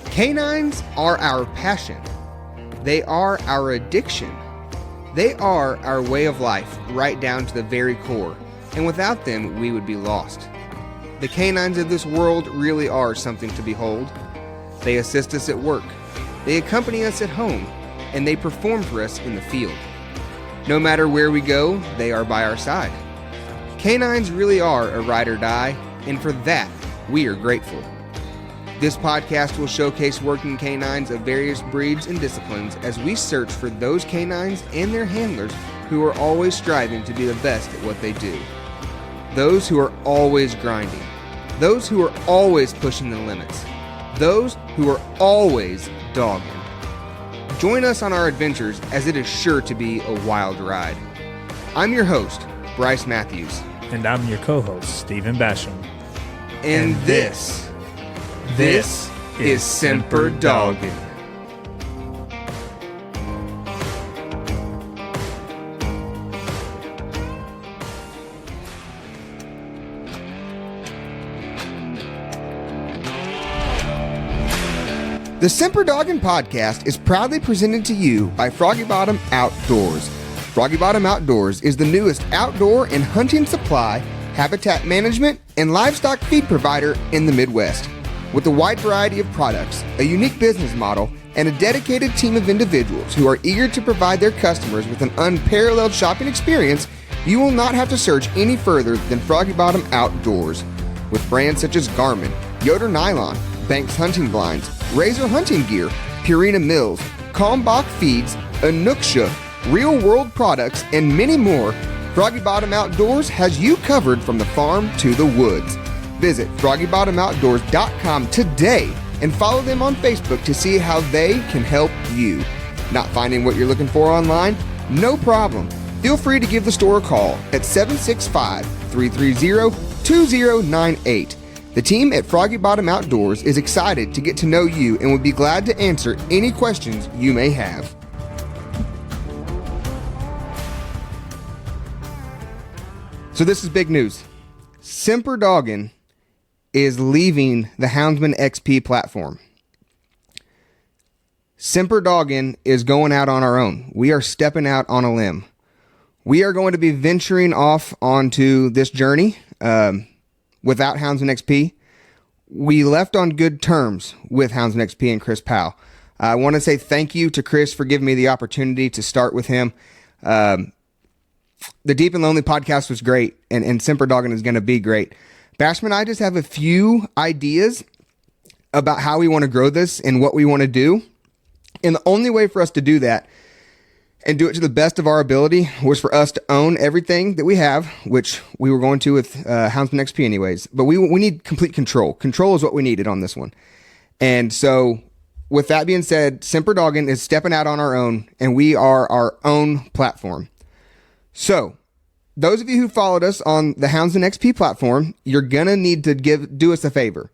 Canines are our passion. They are our addiction. They are our way of life, right down to the very core. And without them, we would be lost. The canines of this world really are something to behold. They assist us at work. They accompany us at home. And they perform for us in the field. No matter where we go, they are by our side. Canines really are a ride or die, and for that, we are grateful. This podcast will showcase working canines of various breeds and disciplines as we search for those canines and their handlers who are always striving to be the best at what they do. Those who are always grinding. Those who are always pushing the limits. Those who are always dogging. Join us on our adventures as it is sure to be a wild ride. I'm your host, Bryce Matthews. And I'm your co-host, Stephen Basham. And this is Semper Doggin. The Semper Doggin podcast is proudly presented to you by Froggy Bottom Outdoors. Froggy Bottom Outdoors is the newest outdoor and hunting supply, habitat management, and livestock feed provider in the Midwest. With a wide variety of products, a unique business model, and a dedicated team of individuals who are eager to provide their customers with an unparalleled shopping experience, you will not have to search any further than Froggy Bottom Outdoors. With brands such as Garmin, Yoder Nylon, Banks Hunting Blinds, Razor Hunting Gear, Purina Mills, Kalmbach Feeds, Anuksha, Real World Products, and many more, Froggy Bottom Outdoors has you covered from the farm to the woods. Visit FroggyBottomOutdoors.com today and follow them on Facebook to see how they can help you. Not finding what you're looking for online? No problem. Feel free to give the store a call at 765-330-2098. The team at Froggy Bottom Outdoors is excited to get to know you and would be glad to answer any questions you may have. So this is big news. Semper Doggin is leaving the Houndsman XP platform. Semper Doggin is going out on our own. We are stepping out on a limb. We are going to be venturing off onto this journey without Houndsman XP. We left on good terms with Houndsman XP and Chris Powell. I want to say thank you to Chris for giving me the opportunity to start with him. The Deep and Lonely podcast was great, and Semper Doggin is going to be great. Bashman and I just have a few ideas about how we want to grow this and what we want to do. And the only way for us to do that and do it to the best of our ability was for us to own everything that we have, which we were going to with Houndsman XP anyways. But we need complete control. Control is what we needed on this one. And so with that being said, Semper Doggin is stepping out on our own, and we are our own platform. So those of you who followed us on the Houndsman XP platform, you're going to need to do us a favor.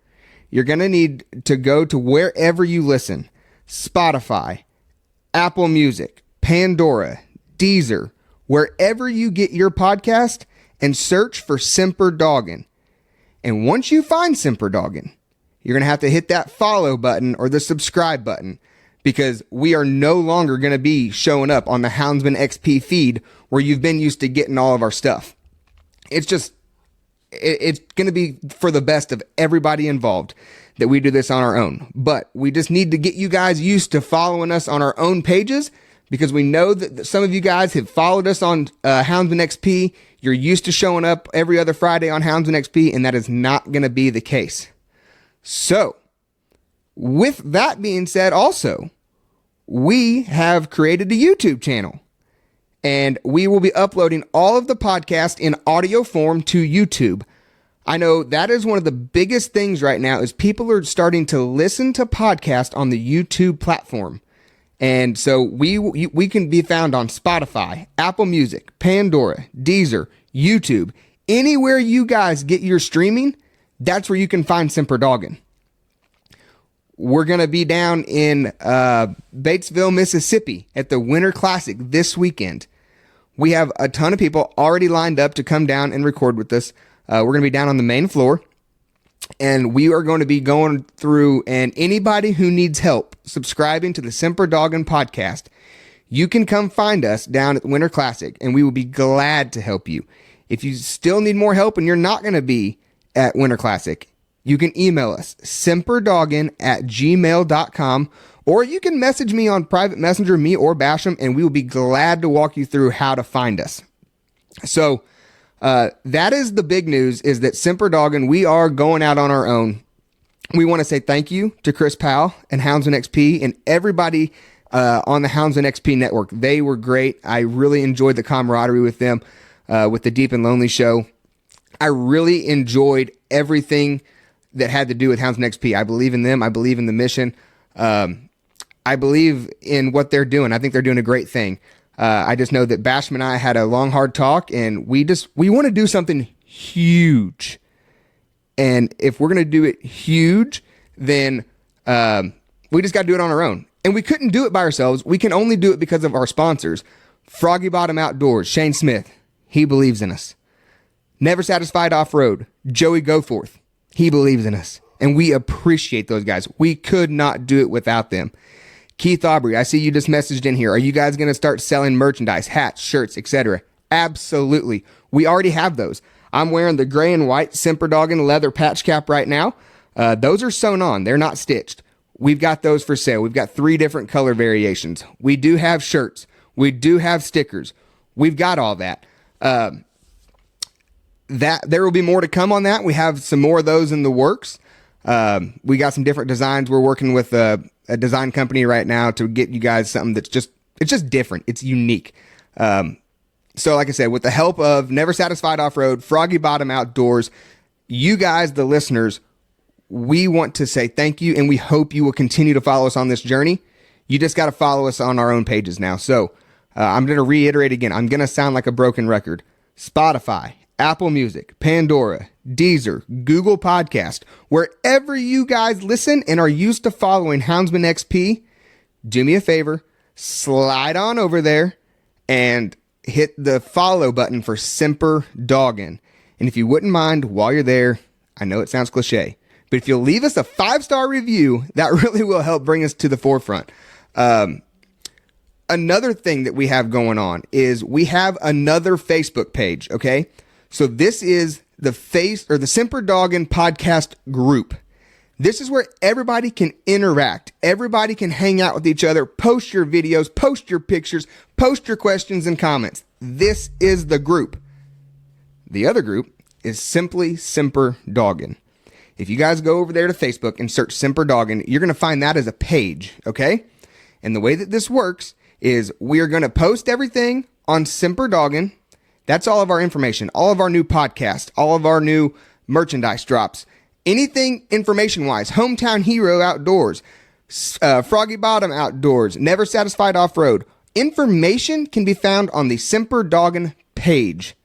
You're going to need to go to wherever you listen. Spotify, Apple Music, Pandora, Deezer, wherever you get your podcast, and search for Semper Doggin. And once you find Semper Doggin, you're going to have to hit that follow button or the subscribe button, because we are no longer going to be showing up on the Houndsman XP feed where you've been used to getting all of our stuff. It's going to be for the best of everybody involved that we do this on our own. But we just need to get you guys used to following us on our own pages, because we know that some of you guys have followed us on Houndsman XP. You're used to showing up every other Friday on Houndsman XP, and that is not going to be the case. So, with that being said, also, we have created a YouTube channel, and we will be uploading all of the podcast in audio form to YouTube. I know that is one of the biggest things right now is people are starting to listen to podcasts on the YouTube platform. And so we can be found on Spotify, Apple Music, Pandora, Deezer, YouTube, anywhere you guys get your streaming, that's where you can find Semper Doggin. We're going to be down in Batesville, Mississippi at the Winter Classic this weekend. We have a ton of people already lined up to come down and record with us. We're going to be down on the main floor, and we are going to be going through, and anybody who needs help subscribing to the Semper Doggin podcast, you can come find us down at the Winter Classic, and we will be glad to help you. If you still need more help and you're not going to be at Winter Classic, you can email us, semperdoggin@gmail.com, or you can message me on private messenger, me or Basham, and we will be glad to walk you through how to find us. So that is the big news, is that Semper Doggin, we are going out on our own. We want to say thank you to Chris Powell and Houndsman XP and everybody on the Houndsman XP network. They were great. I really enjoyed the camaraderie with them, with the Deep and Lonely show. I really enjoyed everything that had to do with Houndsman XP. I believe in them. I believe in the mission. I believe in what they're doing. I think they're doing a great thing. I just know that Basham and I had a long, hard talk, and we want to do something huge. And if we're going to do it huge, then we just got to do it on our own. And we couldn't do it by ourselves. We can only do it because of our sponsors. Froggy Bottom Outdoors, Shane Smith, he believes in us. Never Satisfied Off-Road, Joey Goforth, he believes in us. And we appreciate those guys. We could not do it without them. Keith Aubrey, I see you just messaged in here. Are you guys going to start selling merchandise, hats, shirts, etc.? Absolutely. We already have those. I'm wearing the gray and white Semper Doggin leather patch cap right now. Those are sewn on. They're not stitched. We've got those for sale. We've got 3 different color variations. We do have shirts. We do have stickers. We've got all that. That there will be more to come on that. We have some more of those in the works. We got some different designs. We're working with a design company right now to get you guys something that's just different. It's unique. So like I said, with the help of Never Satisfied Off-Road, Froggy Bottom Outdoors, you guys, the listeners, we want to say thank you, and we hope you will continue to follow us on this journey. You just got to follow us on our own pages now. So I'm going to reiterate again. I'm going to sound like a broken record. Spotify, Apple Music, Pandora, Deezer, Google Podcast, wherever you guys listen and are used to following Houndsman XP, do me a favor, slide on over there and hit the follow button for Semper Doggin. And if you wouldn't mind, while you're there, I know it sounds cliche, but if you'll leave us a 5-star review, that really will help bring us to the forefront. Another thing that we have going on is we have another Facebook page, okay? So this is the Semper Doggin podcast group. This is where everybody can interact. Everybody can hang out with each other, post your videos, post your pictures, post your questions and comments. This is the group. The other group is simply Semper Doggin. If you guys go over there to Facebook and search Semper Doggin, you're going to find that as a page, okay? And the way that this works is we are going to post everything on Semper Doggin. That's all of our information, all of our new podcasts, all of our new merchandise drops, anything information-wise, Hometown Hero Outdoors, Froggy Bottom Outdoors, Never Satisfied Off-Road. Information can be found on the Semper Doggin page.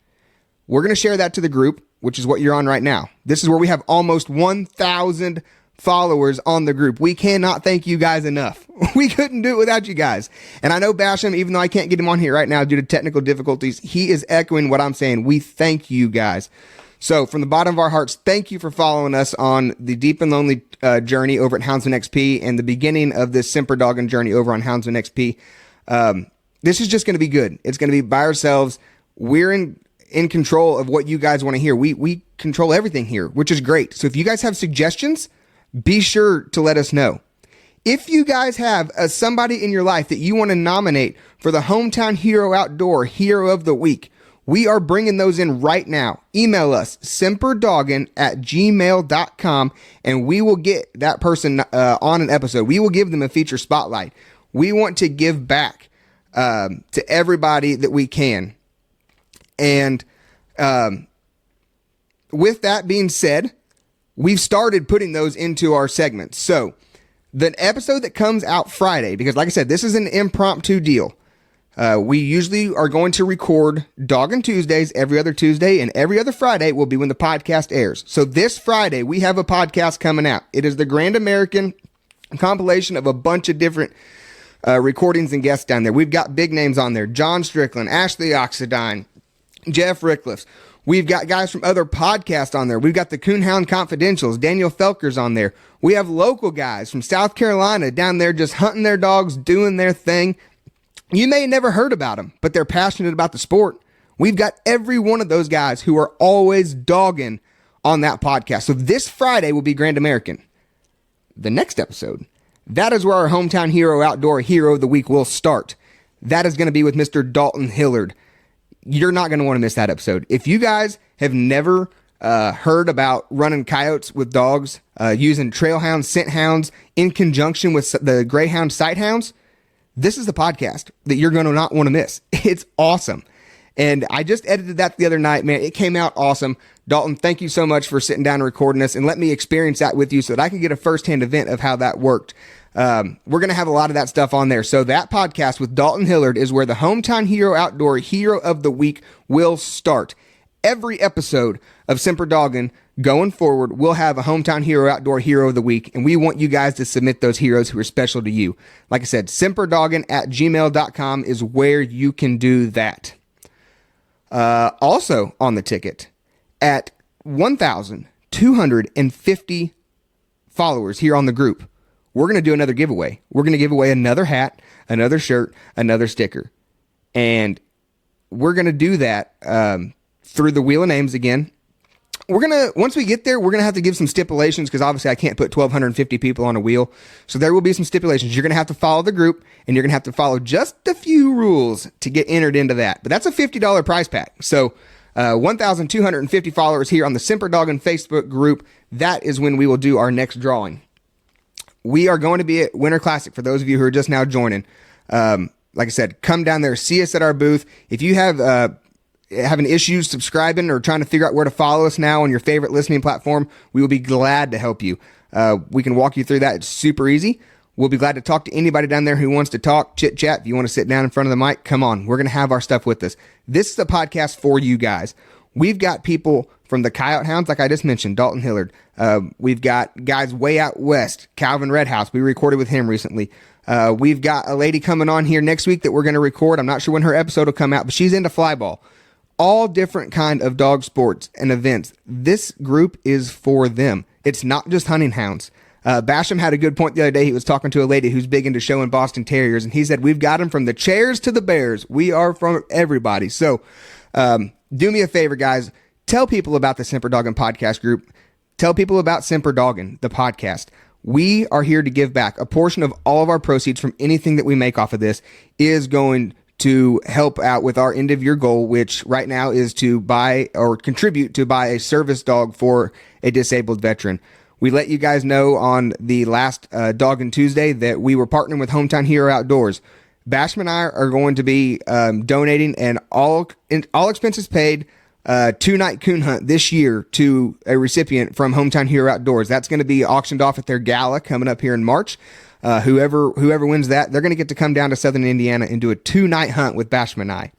We're going to share that to the group, which is what you're on right now. This is where we have almost 1,000 followers on the group. We cannot thank you guys enough. We couldn't do it without you guys. And I know Basham, even though I can't get him on here right now due to technical difficulties, he is echoing what I'm saying. We thank you guys. So from the bottom of our hearts, thank you for following us on the Deep and Lonely journey over at Houndsman XP and the beginning of this Semper Doggin journey over on Houndsman XP. This is just going to be good. It's going to be by ourselves. We're in control of what you guys want to hear. We control everything here, which is great. So if you guys have suggestions, be sure to let us know. If you guys have somebody in your life that you want to nominate for the Hometown Hero Outdoor Hero of the Week, we are bringing those in right now. Email us, semperdoggin@gmail.com, and we will get that person on an episode. We will give them a feature spotlight. We want to give back to everybody that we can. And with that being said, we've started putting those into our segments. So the episode that comes out Friday, because like I said, this is an impromptu deal. We usually are going to record Doggin Tuesdays every other Tuesday, and every other Friday will be when the podcast airs. So this Friday, we have a podcast coming out. It is the Grand American compilation of a bunch of different recordings and guests down there. We've got big names on there. John Strickland, Ashley Oxidine, Jeff Rickliffs. We've got guys from other podcasts on there. We've got the Coonhound Confidentials. Daniel Felker's on there. We have local guys from South Carolina down there just hunting their dogs, doing their thing. You may have never heard about them, but they're passionate about the sport. We've got every one of those guys who are always dogging on that podcast. So this Friday will be Grand American. The next episode, that is where our Hometown Hero Outdoor Hero of the Week will start. That is going to be with Mr. Dalton Hillard. You're not going to want to miss that episode. If you guys have never heard about running coyotes with dogs, using trail hounds, scent hounds in conjunction with the greyhound sight hounds, this is the podcast that you're going to not want to miss. It's awesome. And I just edited that the other night, man. It came out awesome. Dalton, thank you so much for sitting down and recording this and let me experience that with you so that I can get a firsthand event of how that worked. We're going to have a lot of that stuff on there. So that podcast with Dalton Hillard is where the Hometown Hero Outdoor Hero of the Week will start. Every episode of Semper Doggin going forward will have a Hometown Hero Outdoor Hero of the Week, and we want you guys to submit those heroes who are special to you. Like I said, semperdoggin@gmail.com is where you can do that. Also on the ticket, at 1,250 followers here on the group, we're going to do another giveaway. We're going to give away another hat, another shirt, another sticker. And we're going to do that through the Wheel of Names again. Once we get there, we're going to have to give some stipulations because obviously I can't put 1,250 people on a wheel. So there will be some stipulations. You're going to have to follow the group and you're going to have to follow just a few rules to get entered into that. But that's a $50 prize pack. So 1,250 followers here on the Semper Doggin Facebook group. That is when we will do our next drawing. We are going to be at Winter Classic for those of you who are just now joining. Like I said, come down there, see us at our booth. If you have having issues subscribing or trying to figure out where to follow us now on your favorite listening platform, we will be glad to help you. We can walk you through that. It's super easy. We'll be glad to talk to anybody down there who wants to talk, chit chat. If you want to sit down in front of the mic, come on. We're going to have our stuff with us. This is a podcast for you guys. We've got people from the Coyote Hounds, like I just mentioned, Dalton Hillard. We've got guys way out west, Calvin Redhouse. We recorded with him recently. We've got a lady coming on here next week that we're going to record. I'm not sure when her episode will come out, but she's into flyball. All different kind of dog sports and events. This group is for them. It's not just hunting hounds. Basham had a good point the other day. He was talking to a lady who's big into showing Boston Terriers, and he said, we've got them from the chairs to the bears. We are from everybody. So do me a favor, guys. Tell people about the Semper Doggin podcast group. Tell people about Semper Doggin, the podcast. We are here to give back. A portion of all of our proceeds from anything that we make off of this is going to help out with our end of year goal, which right now is to buy or contribute to buy a service dog for a disabled veteran. We let you guys know on the last Doggin Tuesday that we were partnering with Hometown Hero Outdoors. Basham and I are going to be donating an all expenses paid 2-night coon hunt this year to a recipient from Hometown Hero Outdoors. That's going to be auctioned off at their gala coming up here in March. Whoever wins that, they're going to get to come down to Southern Indiana and do a 2-night hunt with Basham and I.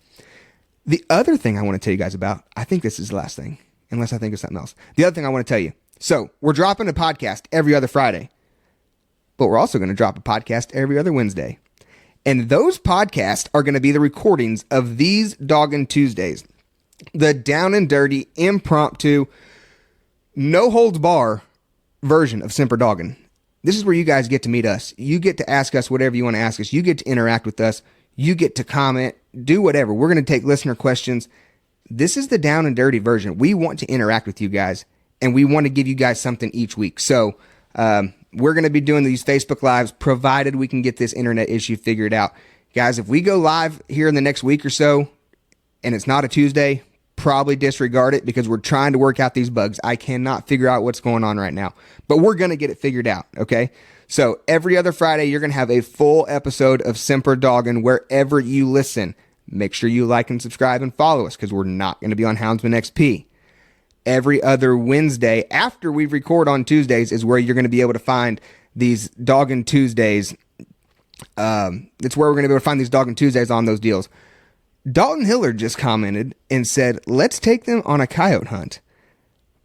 The other thing I want to tell you guys about, I think this is the last thing, unless I think of something else. The other thing I want to tell you. So we're dropping a podcast every other Friday, but we're also going to drop a podcast every other Wednesday. And those podcasts are going to be the recordings of these Doggin Tuesdays. The down and dirty, impromptu, no holds bar version of Semper Doggin. This is where you guys get to meet us. You get to ask us whatever you want to ask us. You get to interact with us. You get to comment, do whatever. We're going to take listener questions. This is the down and dirty version. We want to interact with you guys, and we want to give you guys something each week. So we're going to be doing these Facebook Lives, provided we can get this internet issue figured out. Guys, if we go live here in the next week or so, and it's not a Tuesday, probably disregard it because we're trying to work out these bugs. I cannot figure out what's going on right now, but we're going to get it figured out, okay? So every other Friday, you're going to have a full episode of Semper Doggin wherever you listen. Make sure you like and subscribe and follow us because we're not going to be on Houndsman XP. Every other Wednesday, after we record on Tuesdays, is where you're going to be able to find these Doggin Tuesdays. It's where we're going to be able to find these Doggin Tuesdays on those deals. Dalton Hillard just commented and said, let's take them on a coyote hunt.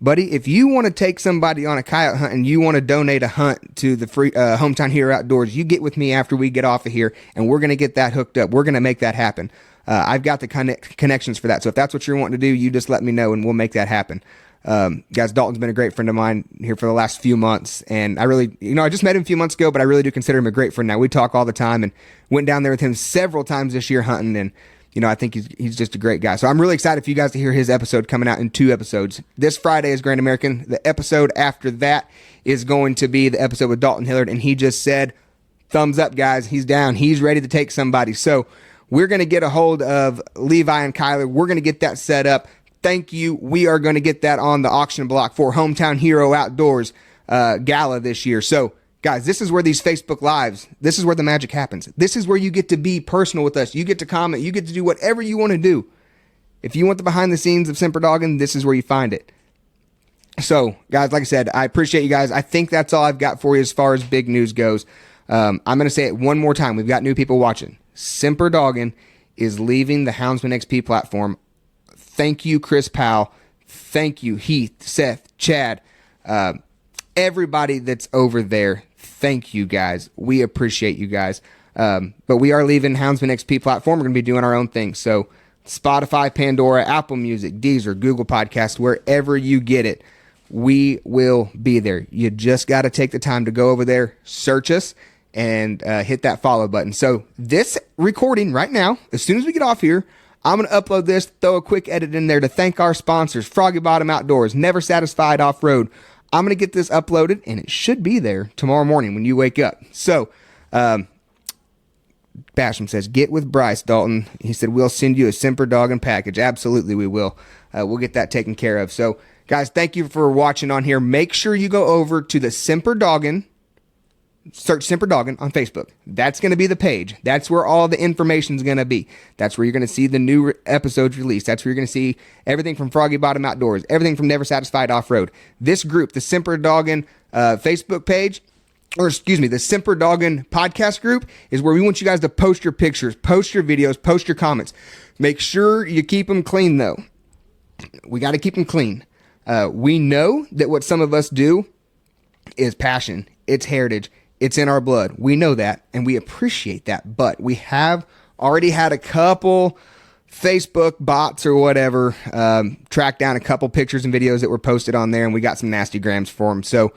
Buddy, if you want to take somebody on a coyote hunt and you want to donate a hunt to the free Hometown Hero Outdoors, you get with me after we get off of here, and we're going to get that hooked up. We're going to make that happen. I've got the connections for that. So if that's what you're wanting to do, you just let me know, and we'll make that happen. Guys, Dalton's been a great friend of mine here for the last few months, and I really, I just met him a few months ago, but I really do consider him a great friend now. We talk all the time, and went down there with him several times this year hunting, and I think he's just a great guy. So I'm really excited for you guys to hear his episode coming out in 2 episodes. This Friday is Grand American. The episode after that is going to be the episode with Dalton Hillard, and he just said, thumbs up, guys. He's down. He's ready to take somebody. So we're going to get a hold of Levi and Kyler. We're going to get that set up. Thank you. We are going to get that on the auction block for Hometown Hero Outdoors Gala this year. So, guys, this is where these Facebook Lives, this is where the magic happens. This is where you get to be personal with us. You get to comment. You get to do whatever you want to do. If you want the behind the scenes of Semper Doggin, this is where you find it. So, guys, like I said, I appreciate you guys. I think that's all I've got for you as far as big news goes. I'm going to say it one more time. We've got new people watching. Semper Doggin is leaving the Houndsman XP platform. Thank you, Chris Powell. Thank you, Heath, Seth, Chad, everybody that's over there. Thank you, guys. We appreciate you guys. But we are leaving Houndsman XP platform. We're going to be doing our own thing. So Spotify, Pandora, Apple Music, Deezer, Google Podcasts, wherever you get it, we will be there. You just got to take the time to go over there, search us, and hit that follow button. So this recording right now, as soon as we get off here, I'm going to upload this, throw a quick edit in there to thank our sponsors, Froggy Bottom Outdoors, Never Satisfied Off-Road. I'm going to get this uploaded, and it should be there tomorrow morning when you wake up. So, Basham says, get with Bryce, Dalton. He said, we'll send you a Semper Doggin package. Absolutely, we will. We'll get that taken care of. So, guys, thank you for watching on here. Make sure you go over to the Semper Doggin. Search Semper Doggin on Facebook. That's going to be the page. That's where all the information is going to be. That's where you're going to see the new episodes released. That's where you're going to see everything from Froggy Bottom Outdoors, everything from Never Satisfied Off-Road. This group, the Semper Doggin Facebook page, the Semper Doggin podcast group, is where we want you guys to post your pictures, post your videos, post your comments. Make sure you keep them clean, though. We got to keep them clean. We know that what some of us do is passion. It's heritage. It's in our blood. We know that, and we appreciate that. But we have already had a couple Facebook bots or whatever track down a couple pictures and videos that were posted on there, and we got some nasty grams for them. So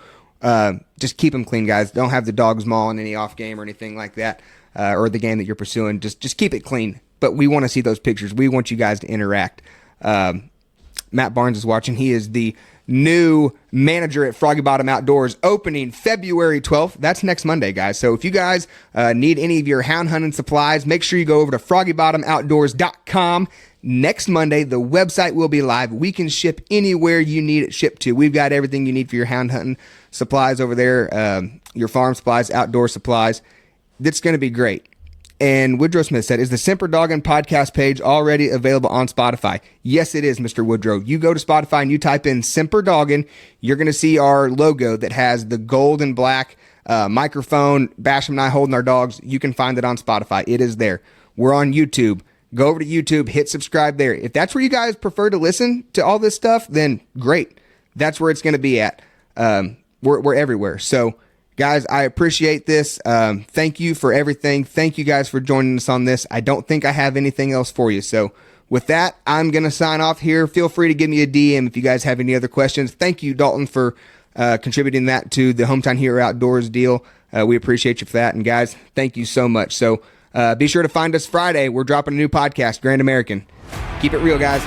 just keep them clean, guys. Don't have the dogs mauling any off game or anything like that, or the game that you're pursuing. Just keep it clean. But we want to see those pictures. We want you guys to interact. Matt Barnes is watching. He is the new manager at Froggy Bottom Outdoors, opening February 12th. That's next Monday, guys. So if you guys need any of your hound hunting supplies, make sure you go over to FroggyBottomOutdoors.com. Next Monday, the website will be live. We can ship anywhere you need it shipped to. We've got everything you need for your hound hunting supplies over there, your farm supplies, outdoor supplies. That's going to be great. And Woodrow Smith said, is the Semper Doggin podcast page already available on Spotify? Yes, it is, Mr. Woodrow. You go to Spotify and you type in Semper Doggin. You're going to see our logo that has the gold and black microphone, Basham and I holding our dogs. You can find it on Spotify. It is there. We're on YouTube. Go over to YouTube, hit subscribe there. If that's where you guys prefer to listen to all this stuff, then great. That's where it's going to be at. We're everywhere. So, guys, I appreciate this. Thank you for everything. Thank you guys for joining us on this. I don't think I have anything else for you. So with that, I'm going to sign off here. Feel free to give me a DM if you guys have any other questions. Thank you, Dalton, for contributing that to the Hometown Hero Outdoors deal. We appreciate you for that. And guys, thank you so much. So be sure to find us Friday. We're dropping a new podcast, Grand American. Keep it real, guys.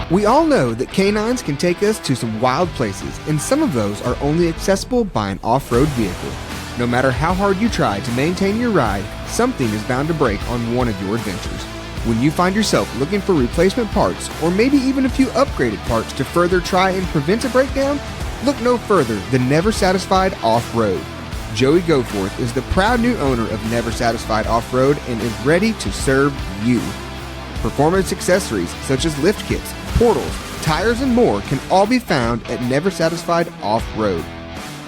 We all know that canines can take us to some wild places, and some of those are only accessible by an off-road vehicle. No matter how hard you try to maintain your ride, something is bound to break on one of your adventures. When you find yourself looking for replacement parts, or maybe even a few upgraded parts to further try and prevent a breakdown, look no further than Never Satisfied Off-Road. Joey Goforth is the proud new owner of Never Satisfied Off-Road and is ready to serve you. Performance accessories such as lift kits, portals, tires, and more can all be found at Never Satisfied Off-Road.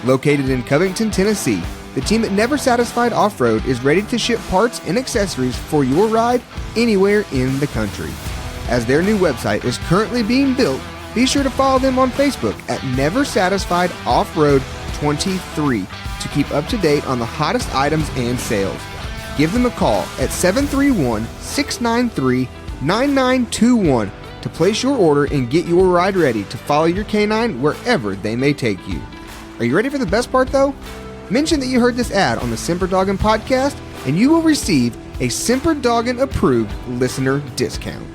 Located in Covington, Tennessee, The team at Never Satisfied Off-Road is ready to ship parts and accessories for your ride anywhere in the country. As their new website is currently being built, be sure to follow them on Facebook at Never Satisfied Off-Road 23 to keep up to date on the hottest items and sales. Give them a call at 731-693-9921 to place your order and get your ride ready to follow your canine wherever they may take you. Are you ready for the best part though? Mention that you heard this ad on the Semper Doggin podcast and you will receive a Semper Doggin approved listener discount.